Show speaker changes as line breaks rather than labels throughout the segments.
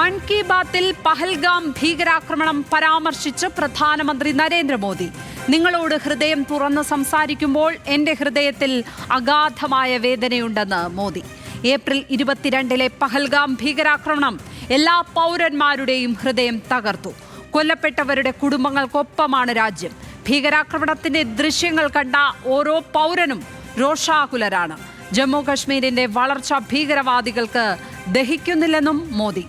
മൻ കി ബാത്തിൽ പഹൽഗാം ഭീകരാക്രമണം പരാമർശിച്ച് പ്രധാനമന്ത്രി നരേന്ദ്രമോദി. നിങ്ങളോട് ഹൃദയം തുറന്ന് സംസാരിക്കുമ്പോൾ എന്റെ ഹൃദയത്തിൽ അഗാധമായ വേദനയുണ്ടെന്ന് മോദി. ഏപ്രിൽ 22 പഹൽഗാം ഭീകരാക്രമണം എല്ലാ പൗരന്മാരുടെയും ഹൃദയം തകർത്തു. കൊല്ലപ്പെട്ടവരുടെ കുടുംബങ്ങൾക്കൊപ്പമാണ് രാജ്യം. ഭീകരാക്രമണത്തിന്റെ ദൃശ്യങ്ങൾ കണ്ട ഓരോ പൗരനും രോഷാകുലരാണ്. ജമ്മു കശ്മീരിന്റെ വളർച്ച ഭീകരവാദികൾക്ക് ദഹിക്കുന്നില്ലെന്നും മോദി.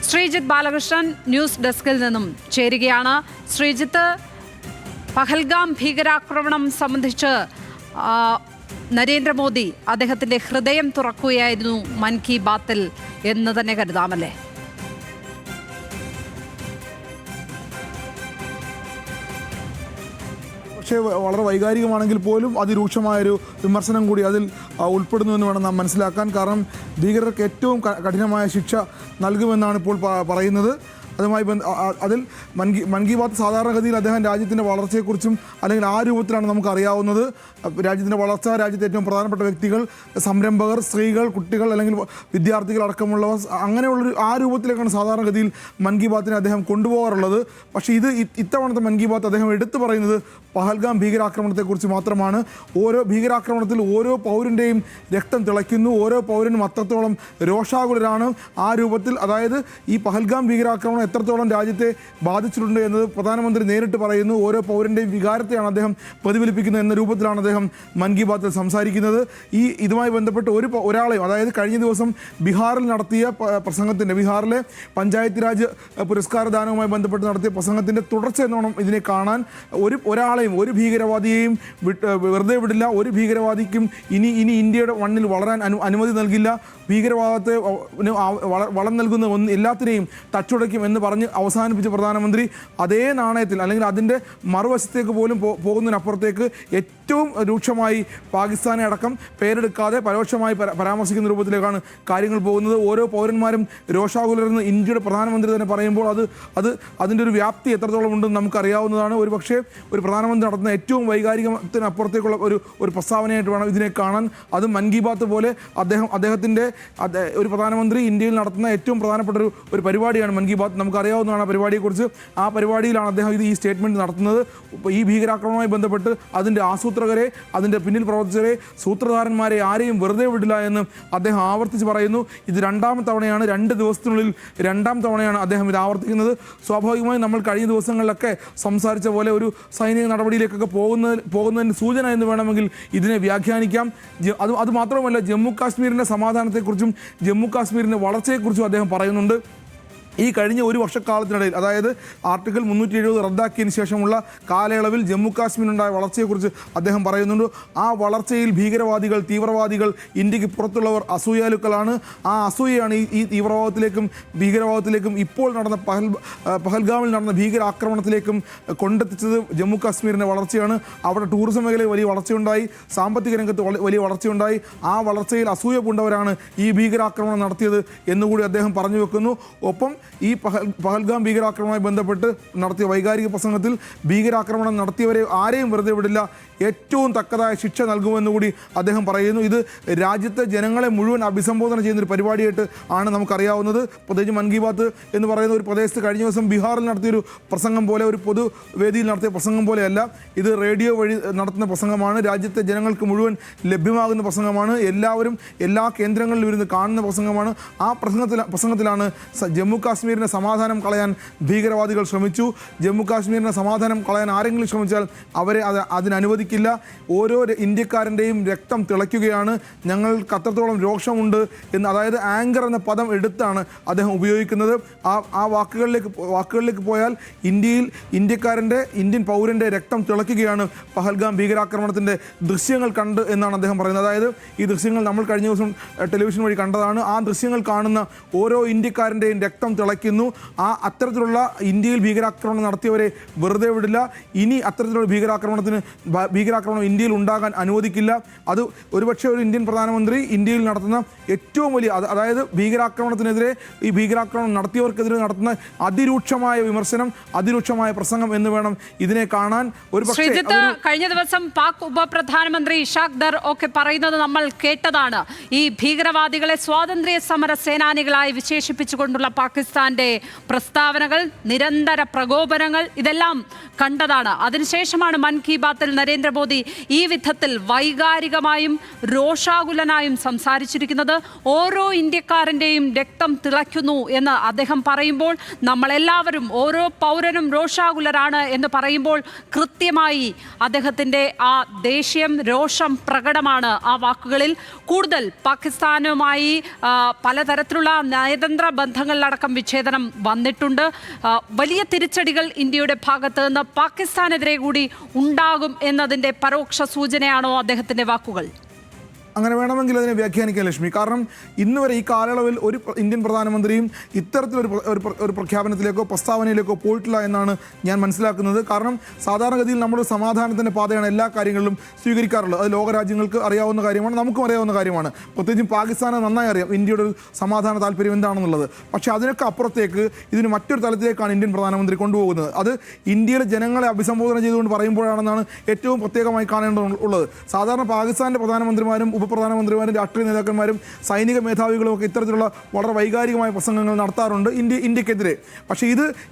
ശ്രീജിത്ത് ബാലകൃഷ്ണൻ ന്യൂസ് ഡെസ്കിൽ നിന്നും ചേരുകയാണ്. ശ്രീജിത്ത്, പഹൽഗാം ഭീകരാക്രമണം സംബന്ധിച്ച് നരേന്ദ്രമോദി അദ്ദേഹത്തിന്റെ ഹൃദയം തുറക്കുകയായിരുന്നു മൻ കി ബാത്തിൽ എന്ന് തന്നെ കരുതാമല്ലേ?
പക്ഷേ വളരെ വൈകാരികമാണെങ്കിൽ പോലും അതിരൂക്ഷമായൊരു വിമർശനം കൂടി അതിൽ ഉൾപ്പെടുന്നുവെന്ന് വേണം നാം മനസ്സിലാക്കാൻ. കാരണം ഭീകരർക്ക് ഏറ്റവും കഠിനമായ ശിക്ഷ നൽകുമെന്നാണ് ഇപ്പോൾ പറയുന്നത്. അതുമായി അതിൽ മൻ കി ബാത്ത് സാധാരണഗതിയിൽ അദ്ദേഹം രാജ്യത്തിൻ്റെ വളർച്ചയെക്കുറിച്ചും അല്ലെങ്കിൽ ആ രൂപത്തിലാണ് നമുക്ക് അറിയാവുന്നത്. രാജ്യത്തിൻ്റെ വളർച്ച, രാജ്യത്തെ ഏറ്റവും പ്രധാനപ്പെട്ട വ്യക്തികൾ, സംരംഭകർ, സ്ത്രീകൾ, കുട്ടികൾ അല്ലെങ്കിൽ വിദ്യാർത്ഥികൾ അടക്കമുള്ളവർ, അങ്ങനെയുള്ളൊരു ആ രൂപത്തിലേക്കാണ് സാധാരണഗതിയിൽ മൻ കി ബാത്തിനെ അദ്ദേഹം കൊണ്ടുപോകാറുള്ളത്. പക്ഷേ ഇത്തവണത്തെ മൻ കി ബാത്ത് അദ്ദേഹം എടുത്തു പറയുന്നത് പഹൽഗാം ഭീകരാക്രമണത്തെക്കുറിച്ച് മാത്രമാണ്. ഓരോ ഭീകരാക്രമണത്തിൽ ഓരോ പൗരൻ്റെയും രക്തം തിളയ്ക്കുന്നു. ഓരോ പൗരനും അത്രത്തോളം രോഷാകുലരാണ്. ആ രൂപത്തിൽ, അതായത് ഈ പഹൽഗാം ഭീകരാക്രമണം എത്രത്തോളം രാജ്യത്തെ ബാധിച്ചിട്ടുണ്ട് എന്നത് പ്രധാനമന്ത്രി നേരിട്ട് പറയുന്നു. ഓരോ പൗരൻ്റെയും വികാരത്തെയാണ് അദ്ദേഹം പ്രതിഫലിപ്പിക്കുന്നത് എന്ന രൂപത്തിലാണ് അദ്ദേഹം മൻ കി ബാത്തിൽ സംസാരിക്കുന്നത്. ഇതുമായി ബന്ധപ്പെട്ട് ഒരാളെയും, അതായത് കഴിഞ്ഞ ദിവസം ബീഹാറിൽ നടത്തിയ പ്രസംഗത്തിൻ്റെ, ബീഹാറിലെ പഞ്ചായത്ത് രാജ് പുരസ്കാരദാനവുമായി ബന്ധപ്പെട്ട് നടത്തിയ പ്രസംഗത്തിൻ്റെ തുടർച്ച എന്നോണം ഇതിനെ കാണാൻ ഒരാളെയും, ഒരു ഭീകരവാദിയെയും വെറുതെ വിടില്ല. ഒരു ഭീകരവാദിക്കും ഇനി ഇന്ത്യയുടെ മണ്ണിൽ വളരാൻ അനുമതി നൽകില്ല. ഭീകരവാദത്തെ വളം നൽകുന്ന എല്ലാത്തിനെയും തച്ചുടയ്ക്കും എന്ന് പറഞ്ഞ് അവസാനിപ്പിച്ച പ്രധാനമന്ത്രി അതേ നാണയത്തിൽ, അല്ലെങ്കിൽ അതിൻ്റെ മറുവശത്തേക്ക് പോലും പോകുന്നതിനപ്പുറത്തേക്ക് ഏറ്റവും രൂക്ഷമായി പാകിസ്ഥാനെ അടക്കം പേരെടുക്കാതെ പരോക്ഷമായി പരാമർശിക്കുന്ന രൂപത്തിലേക്കാണ് കാര്യങ്ങൾ പോകുന്നത്. ഓരോ പൗരന്മാരും രോഷാകുലരെന്ന് ഇന്ത്യയുടെ പ്രധാനമന്ത്രി തന്നെ പറയുമ്പോൾ അതിൻ്റെ ഒരു വ്യാപ്തി എത്രത്തോളം ഉണ്ടെന്ന് നമുക്കറിയാവുന്നതാണ്. ഒരു പക്ഷേ ഒരു പ്രധാനമന്ത്രി നടത്തുന്ന ഏറ്റവും വൈകാരികത്തിനപ്പുറത്തേക്കുള്ള ഒരു പ്രസ്താവനയായിട്ട് വേണം ഇതിനെ കാണാൻ. അത് മൻ കി ബാത്ത് പോലെ അദ്ദേഹത്തിൻ്റെ ഒരു പ്രധാനമന്ത്രി ഇന്ത്യയിൽ നടത്തുന്ന ഏറ്റവും പ്രധാനപ്പെട്ട ഒരു പരിപാടിയാണ് മൻ കി ബാത്ത്. നമുക്കറിയാവുന്നതാണ് ആ പരിപാടിയെക്കുറിച്ച്. ആ പരിപാടിയിലാണ് അദ്ദേഹം ഈ സ്റ്റേറ്റ്മെൻറ്റ് നടത്തുന്നത്. ഈ ഭീകരാക്രമണവുമായി ബന്ധപ്പെട്ട് അതിൻ്റെ ആസൂത്രകരെ, അതിൻ്റെ പിന്നിൽ പ്രവർത്തിച്ചവരെ, സൂത്രധാരന്മാരെ ആരെയും വെറുതെ വിടില്ല എന്ന് അദ്ദേഹം ആവർത്തിച്ച് പറയുന്നു. ഇത് രണ്ടാമത്തെ തവണയാണ്, 2 ദിവസത്തിനുള്ളിൽ 2ാം തവണയാണ് അദ്ദേഹം ഇത് ആവർത്തിക്കുന്നത്. സ്വാഭാവികമായും നമ്മൾ കഴിഞ്ഞ ദിവസങ്ങളിലൊക്കെ സംസാരിച്ച പോലെ ഒരു സൈനിക നടപടിയിലേക്കൊക്കെ പോകുന്നതിന് സൂചന എന്ന് വേണമെങ്കിൽ ഇതിനെ വ്യാഖ്യാനിക്കാം. അതുമാത്രമല്ല, ജമ്മു കാശ്മീരിൻ്റെ സമാധാനത്തെക്കുറിച്ചും ജമ്മു കാശ്മീരിൻ്റെ വളർച്ചയെക്കുറിച്ചും അദ്ദേഹം പറയുന്നുണ്ട്. ഈ കഴിഞ്ഞ ഒരു വർഷക്കാലത്തിനിടയിൽ, അതായത് ആർട്ടിക്കിൾ 370 റദ്ദാക്കിയതിന് ശേഷമുള്ള കാലയളവിൽ ജമ്മു കാശ്മീരിനുണ്ടായ വളർച്ചയെക്കുറിച്ച് അദ്ദേഹം പറയുന്നുണ്ട്. ആ വളർച്ചയിൽ ഭീകരവാദികൾ, തീവ്രവാദികൾ, ഇന്ത്യക്ക് പുറത്തുള്ളവർ അസൂയാലുക്കളാണ്. ആ അസൂയയാണ് ഈ തീവ്രവാദത്തിലേക്കും ഭീകരവാദത്തിലേക്കും ഇപ്പോൾ നടന്ന പഹൽഗാമിൽ നടന്ന ഭീകരാക്രമണത്തിലേക്കും കൊണ്ടെത്തിച്ചത്. ജമ്മു കാശ്മീരിൻ്റെ വളർച്ചയാണ്. അവിടെ ടൂറിസം മേഖലയിൽ വലിയ വളർച്ചയുണ്ടായി, സാമ്പത്തിക രംഗത്ത് വലിയ വളർച്ചയുണ്ടായി. ആ വളർച്ചയിൽ അസൂയ പൂണ്ടവരാണ് ഈ ഭീകരാക്രമണം നടത്തിയത് എന്നുകൂടി അദ്ദേഹം പറഞ്ഞു വെക്കുന്നു. ഒപ്പം ഈ പഹൽഗാം ഭീകരാക്രമണവുമായി ബന്ധപ്പെട്ട് നടത്തിയ വൈകാരിക പ്രസംഗത്തിൽ ഭീകരാക്രമണം നടത്തിയവരെ ആരെയും വെറുതെ വിടില്ല, ഏറ്റവും തക്കതായ ശിക്ഷ നൽകുമെന്നുകൂടി അദ്ദേഹം പറയുന്നു. ഇത് രാജ്യത്തെ ജനങ്ങളെ മുഴുവൻ അഭിസംബോധന ചെയ്യുന്നൊരു പരിപാടിയായിട്ട് ആണ് നമുക്കറിയാവുന്നത്. പ്രത്യേകിച്ച് മൻ കി ബാത്ത് എന്ന് പറയുന്ന ഒരു പ്രദേശത്ത് കഴിഞ്ഞ ദിവസം ബീഹാറിൽ നടത്തിയൊരു പ്രസംഗം പോലെ, ഒരു പൊതുവേദിയിൽ നടത്തിയ പ്രസംഗം പോലെയല്ല. ഇത് റേഡിയോ വഴി നടത്തുന്ന പ്രസംഗമാണ്. രാജ്യത്തെ ജനങ്ങൾക്ക് മുഴുവൻ ലഭ്യമാകുന്ന പ്രസംഗമാണ്. എല്ലാവരും എല്ലാ കേന്ദ്രങ്ങളിലും ഇരുന്ന് കാണുന്ന പ്രസംഗമാണ്. ആ പ്രസംഗത്തിലാണ് ജമ്മു കാശ്മീരിൻ്റെ സമാധാനം കളയാൻ ഭീകരവാദികൾ ശ്രമിച്ചു. ജമ്മു കാശ്മീരിൻ്റെ സമാധാനം കളയാൻ ആരെങ്കിലും ശ്രമിച്ചാൽ അവരെ അതിനനുവദിക്കില്ല. ഓരോ ഇന്ത്യക്കാരൻ്റെയും രക്തം തിളയ്ക്കുകയാണ്. ഞങ്ങൾക്ക് അത്രത്തോളം രോഷമുണ്ട് എന്ന്, അതായത് ആങ്കർ എന്ന പദം എടുത്താണ് അദ്ദേഹം ഉപയോഗിക്കുന്നത്. ആ വാക്കുകളിലേക്ക് പോയാൽ ഇന്ത്യൻ പൗരൻ്റെ രക്തം തിളയ്ക്കുകയാണ് പഹൽഗാം ഭീകരാക്രമണത്തിൻ്റെ ദൃശ്യങ്ങൾ കണ്ട് എന്നാണ് അദ്ദേഹം പറയുന്നത്. അതായത് ഈ ദൃശ്യങ്ങൾ നമ്മൾ കഴിഞ്ഞ ദിവസം ടെലിവിഷൻ വഴി കണ്ടതാണ്. ആ ദൃശ്യങ്ങൾ കാണുന്ന ഓരോ ഇന്ത്യക്കാരൻ്റെയും രക്തം തിളയ്ക്കുന്നു. അത്തരത്തിലുള്ള ഇന്ത്യയിൽ ഭീകരാക്രമണം നടത്തിയവരെ വെറുതെ വിടില്ല. ഇനി അത്തരത്തിലുള്ള ഭീകരാക്രമണം ഇന്ത്യയിൽ ഉണ്ടാകാൻ അനുവദിക്കില്ല. അത് ഒരുപക്ഷെ ഒരു ഇന്ത്യൻ പ്രധാനമന്ത്രി ഇന്ത്യയിൽ നടത്തുന്ന ഏറ്റവും വലിയ അതായത് ഭീകരാക്രമണത്തിനെതിരെ ഈ ഭീകരാക്രമണം നടത്തിയവർക്കെതിരെ നടത്തുന്ന അതിരൂക്ഷമായ വിമർശനം, അതിരൂക്ഷമായ പ്രസംഗം എന്ന് വേണം ഇതിനെ കാണാൻ.
കഴിഞ്ഞ ദിവസം പാക് ഉപപ്രധാനമന്ത്രി ഇഷാഖ് ദർ ഒക്കെ പറയുന്നത് നമ്മൾ കേട്ടതാണ്. ഈ ഭീകരവാദികളെ സ്വാതന്ത്ര്യ സമര സേനാനികളായി വിശേഷിപ്പിച്ചുകൊണ്ടുള്ള പാകിസ്ഥാന്റെ പ്രസ്താവനകൾ, നിരന്തര പ്രകോപനങ്ങൾ ഇതെല്ലാം കണ്ടതാണ്. അതിനുശേഷമാണ് മൻ കി ബാത്തിൽ നരേന്ദ്രമോദി ഈ വിധത്തിൽ വൈകാരികമായും രോഷാകുലനായും സംസാരിച്ചിരിക്കുന്നത്. ഓരോ ഇന്ത്യക്കാരൻ്റെയും രക്തം തിളയ്ക്കുന്നു എന്ന് അദ്ദേഹം പറയുമ്പോൾ നമ്മളെല്ലാവരും, ഓരോ പൗരനും രോഷാകുലരാണ് എന്ന് പറയുമ്പോൾ കൃത്യമായി അദ്ദേഹത്തിൻ്റെ ആ ദേഷ്യം, രോഷം പ്രകടമാണ് ആ വാക്കുകളിൽ. കൂടുതൽ പാകിസ്ഥാനുമായി പലതരത്തിലുള്ള നയതന്ത്ര ബന്ധങ്ങളിലടക്കം വിച്ഛേദനം വന്നിട്ടുണ്ട്. വലിയ തിരിച്ചടികൾ ഇന്ത്യയുടെ ഭാഗത്ത് നിന്ന് പാകിസ്ഥാനെതിരെ കൂടി ഉണ്ടാകും എന്നതിൻ്റെ പരോക്ഷ സൂചനയാണോ അദ്ദേഹത്തിൻ്റെ വാക്കുകൾ?
അങ്ങനെ വേണമെങ്കിൽ അതിനെ വ്യാഖ്യാനിക്കാം ലക്ഷ്മി. കാരണം ഇന്ന് വരെ ഈ കാലയളവിൽ ഒരു ഇന്ത്യൻ പ്രധാനമന്ത്രിയും ഇത്തരത്തിലൊരു പ്രഖ്യാപനത്തിലേക്കോ പ്രസ്താവനയിലേക്കോ പോയിട്ടില്ല എന്നാണ് ഞാൻ മനസ്സിലാക്കുന്നത്. കാരണം സാധാരണഗതിയിൽ നമ്മൾ സമാധാനത്തിൻ്റെ പാതയാണ് എല്ലാ കാര്യങ്ങളിലും സ്വീകരിക്കാറുള്ളത്. അത് ലോകരാജ്യങ്ങൾക്ക് അറിയാവുന്ന കാര്യമാണ്, നമുക്കും അറിയാവുന്ന കാര്യമാണ്. പ്രത്യേകിച്ചും പാകിസ്ഥാനെ നന്നായി അറിയാം ഇന്ത്യയുടെ ഒരു സമാധാന താല്പര്യം എന്താണെന്നുള്ളത്. പക്ഷേ അതിനൊക്കെ അപ്പുറത്തേക്ക് ഇതിന് മറ്റൊരു തലത്തിലേക്കാണ് ഇന്ത്യൻ പ്രധാനമന്ത്രി കൊണ്ടുപോകുന്നത്. അത് ഇന്ത്യയിലെ ജനങ്ങളെ അഭിസംബോധന ചെയ്തുകൊണ്ട് പറയുമ്പോഴാണെന്നാണ് ഏറ്റവും പ്രത്യേകമായി കാണേണ്ടതുള്ളത്. സാധാരണ പാകിസ്ഥാൻ്റെ പ്രധാനമന്ത്രിമാരും ഉപപ്രധാനമന്ത്രിമാരും രാഷ്ട്രീയ നേതാക്കന്മാരും സൈനിക മേധാവികളും ഒക്കെ ഇത്തരത്തിലുള്ള വളരെ വൈകാരികമായ പ്രസംഗങ്ങൾ നടത്താറുണ്ട് ഇന്ത്യക്കെതിരെ. പക്ഷേ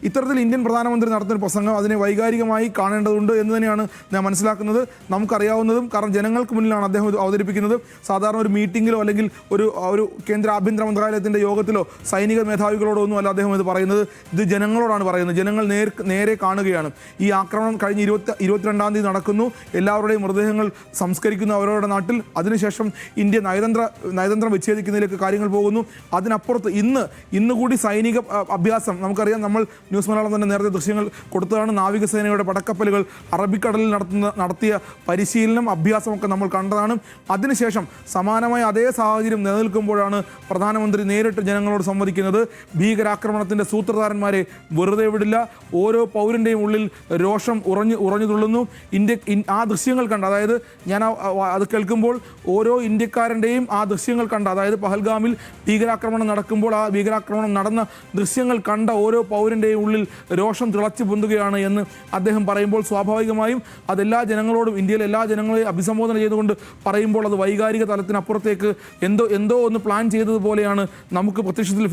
ഇത്തരത്തിൽ ഇന്ത്യൻ പ്രധാനമന്ത്രി നടത്തുന്ന പ്രസംഗം അതിനെ വൈകാരികമായി കാണേണ്ടതുണ്ട് എന്ന് തന്നെയാണ് ഞാൻ മനസ്സിലാക്കുന്നത്. നമുക്കറിയാവുന്നതും, കാരണം ജനങ്ങൾക്ക് മുന്നിലാണ് അദ്ദേഹം അവതരിപ്പിക്കുന്നത്. സാധാരണ ഒരു മീറ്റിങ്ങിലോ അല്ലെങ്കിൽ ഒരു കേന്ദ്ര ആഭ്യന്തര മന്ത്രാലയത്തിൻ്റെ യോഗത്തിലോ സൈനിക മേധാവികളോടോ ഒന്നും അല്ല അദ്ദേഹം ഇത് പറയുന്നത്. ഇത് ജനങ്ങളോടാണ് പറയുന്നത്. ജനങ്ങൾ നേരെ കാണുകയാണ്. ഈ ആക്രമണം കഴിഞ്ഞ 22-ാം തീയതി നടക്കുന്നു. എല്ലാവരുടെയും മൃതദേഹങ്ങൾ സംസ്കരിക്കുന്നു അവരവരുടെ നാട്ടിൽ. അതിനുശേഷം ഇന്ത്യ നയതന്ത്രം വിച്ഛേദിക്കുന്നതിലേക്ക് കാര്യങ്ങൾ പോകുന്നു. അതിനപ്പുറത്ത് ഇന്ന് കൂടി സൈനിക അഭ്യാസം നമുക്കറിയാം. നമ്മൾ ന്യൂസ് മലയാളം തന്നെ നേരത്തെ ദൃശ്യങ്ങൾ കൊടുത്തതാണ്. നാവികസേനയുടെ പടക്കപ്പലുകൾ അറബിക്കടലിൽ നടത്തിയ പരിശീലനം, അഭ്യാസമൊക്കെ നമ്മൾ കണ്ടതാണ്. അതിനുശേഷം സമാനമായ അതേ സാഹചര്യം നിലനിൽക്കുമ്പോഴാണ് പ്രധാനമന്ത്രി നേരിട്ട് ജനങ്ങളോട് സംവദിക്കുന്നത്. ഭീകരാക്രമണത്തിൻ്റെ സൂത്രധാരന്മാരെ വെറുതെ വിടില്ല. ഓരോ പൗരൻ്റെയും ഉള്ളിൽ രോഷം ഉറഞ്ഞു തുള്ളുന്നു. ആ ദൃശ്യങ്ങൾ കണ്ട്, അതായത് ഞാൻ അത് കേൾക്കുമ്പോൾ ഓരോ ഇന്ത്യക്കാരൻ്റെയും ആ ദൃശ്യങ്ങൾ കണ്ട, അതായത് പഹൽഗാമിൽ ഭീകരാക്രമണം നടക്കുമ്പോൾ ആ ഭീകരാക്രമണം നടന്ന ദൃശ്യങ്ങൾ കണ്ട ഓരോ പൗരൻ്റെയും ഉള്ളിൽ രോഷം തിളച്ചു പൊന്തുകയാണ് എന്ന് അദ്ദേഹം പറയുമ്പോൾ സ്വാഭാവികമായും അതെല്ലാ ജനങ്ങളോടും, ഇന്ത്യയിലെ എല്ലാ ജനങ്ങളെയും അഭിസംബോധന ചെയ്തുകൊണ്ട് പറയുമ്പോൾ അത് വൈകാരിക തലത്തിനപ്പുറത്തേക്ക് എന്തോ ഒന്ന് പ്ലാൻ ചെയ്തതുപോലെയാണ് നമുക്ക് പ്രത്യക്ഷത്തിൽ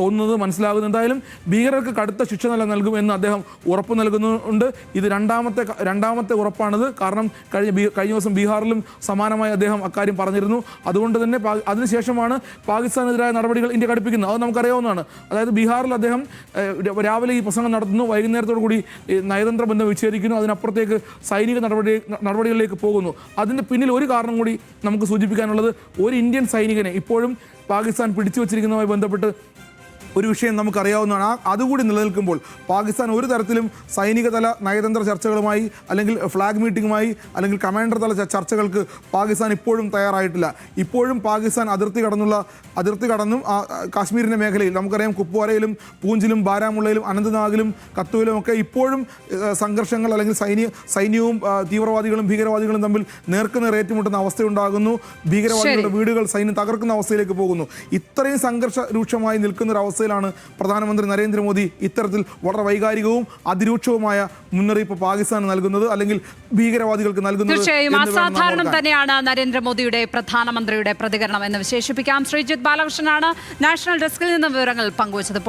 തോന്നുന്നത്, മനസ്സിലാകുന്നത്. എന്തായാലും ഭീകരർക്ക് കടുത്ത ശിക്ഷ നൽകും എന്ന് അദ്ദേഹം ഉറപ്പ് നൽകുന്നുണ്ട്. ഇത് രണ്ടാമത്തെ ഉറപ്പാണിത്. കാരണം കഴിഞ്ഞ ദിവസം ബീഹാറിലും സമാനമായ അദ്ദേഹം അക്കാര്യം പറഞ്ഞിരുന്നു. അതുകൊണ്ട് തന്നെ അതിനുശേഷമാണ് പാകിസ്ഥാനെതിരായ നടപടികൾ ഇന്ത്യ കടുപ്പിക്കുന്നത്. അത് നമുക്കറിയാവുന്നതാണ്. അതായത് ബീഹാറിൽ അദ്ദേഹം രാവിലെ ഈ പ്രസംഗം നടത്തുന്നു, വൈകുന്നേരത്തോടു കൂടി നയതന്ത്ര ബന്ധം വിച്ഛേദിക്കുന്നു, അതിനപ്പുറത്തേക്ക് സൈനിക നടപടികളിലേക്ക് പോകുന്നു. അതിൻ്റെ പിന്നിൽ ഒരു കാരണം കൂടി നമുക്ക് സൂചിപ്പിക്കാനുള്ളത്, ഒരു ഇന്ത്യൻ സൈനികനെ ഇപ്പോഴും പാകിസ്ഥാൻ പിടിച്ചു വച്ചിരിക്കുന്നതുമായി ബന്ധപ്പെട്ട് ഒരു വിഷയം നമുക്കറിയാവുന്നതാണ്. അതുകൂടി നിലനിൽക്കുമ്പോൾ പാകിസ്ഥാൻ ഒരു തരത്തിലും സൈനിക തല നയതന്ത്ര ചർച്ചകളുമായി അല്ലെങ്കിൽ ഫ്ലാഗ് മീറ്റിംഗുമായി അല്ലെങ്കിൽ കമാൻഡർ തല ചർച്ചകൾക്ക് പാകിസ്ഥാൻ ഇപ്പോഴും തയ്യാറായിട്ടില്ല. ഇപ്പോഴും പാകിസ്ഥാൻ അതിർത്തി കടന്നും കാശ്മീരിൻ്റെ മേഖലയിൽ നമുക്കറിയാം, കുപ്വാരയിലും പൂഞ്ചിലും ബാരാമുള്ളയിലും അനന്ത്നാഗിലും കത്തുവിലും ഒക്കെ ഇപ്പോഴും സംഘർഷങ്ങൾ അല്ലെങ്കിൽ സൈന്യവും തീവ്രവാദികളും ഭീകരവാദികളും തമ്മിൽ നേർക്കുനേർ ഏറ്റുമുട്ടുന്ന അവസ്ഥയുണ്ടാകുന്നു. ഭീകരവാദികളുടെ വീടുകൾ സൈന്യം തകർക്കുന്ന അവസ്ഥയിലേക്ക് പോകുന്നു. ഇത്രയും സംഘർഷ രൂക്ഷമായി നിൽക്കുന്ന ഒരു അവസ്ഥയിലാണ് പ്രധാനമന്ത്രി നരേന്ദ്രമോദി ഇത്തരത്തിൽ വളരെ വൈകാരികവും അതിരൂക്ഷവുമായ മുന്നറിയിപ്പ് പാകിസ്ഥാന് നൽകുന്നത്, അല്ലെങ്കിൽ ഭീകരവാദികൾക്ക് നൽകുന്നത്.
തീർച്ചയായും അസാധാരണം തന്നെയാണ് നരേന്ദ്രമോദിയുടെ പ്രധാനമന്ത്രിയുടെ പ്രതികരണം എന്ന് വിശേഷിപ്പിക്കാം. ശ്രീജിത്ത് ബാലകൃഷ്ണനാണ് നാഷണൽ ഡെസ്കിൽ നിന്ന് വിവരങ്ങൾ പങ്കുവച്ചത്.